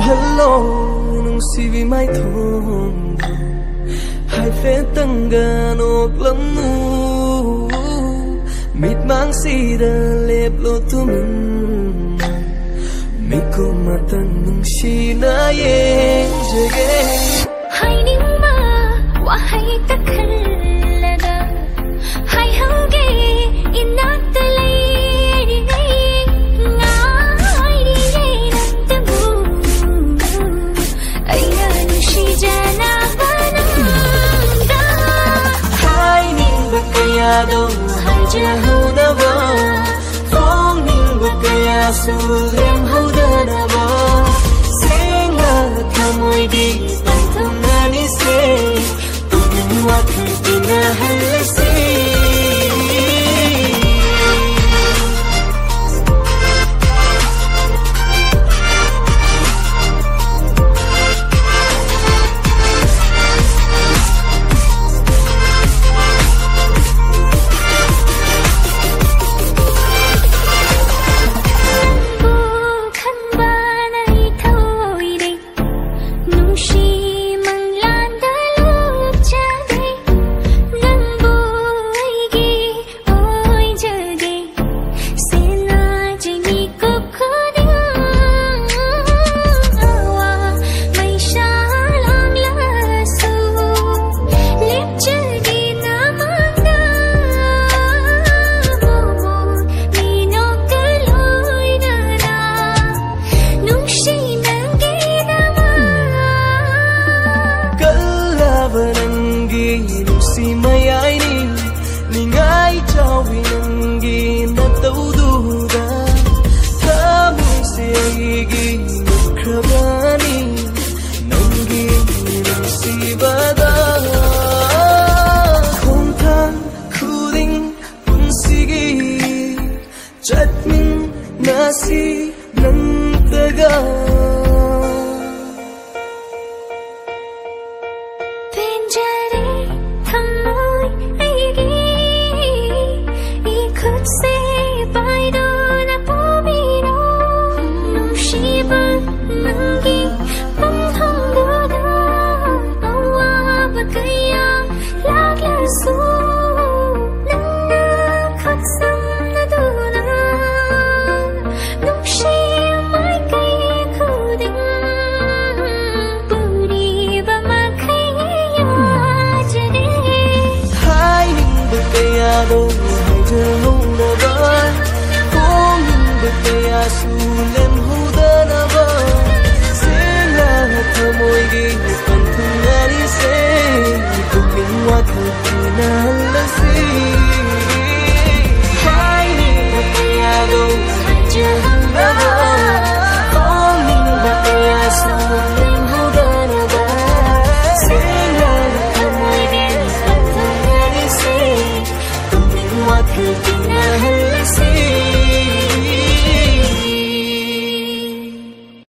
hello nung sivi mai thong hai phê tăng gan ok lắm mu mít mang si da lep lo tu mình mi ko matan nung si na ye jage hai ning ma wa hai ta khallada hai hauge inat lai ri ngai ri rat bu ayya nu shi jana bananga hai ning ba kaya do hai jahu na ba phong ning ba kaya su lem hu da na ba singa thamoi di nani se tu wa tu na hal se nasi nan taga penjare thamoi aigi I khut se bai do na pomino nung shiba nangi pang thong do da awa ba kaya lag la su do hai jahu na ba phong ning ba kaya su lem hu da na ba singa thamoi gi kan thung nari se tu min wa thu na la si hai ning ba kaya do hai jahu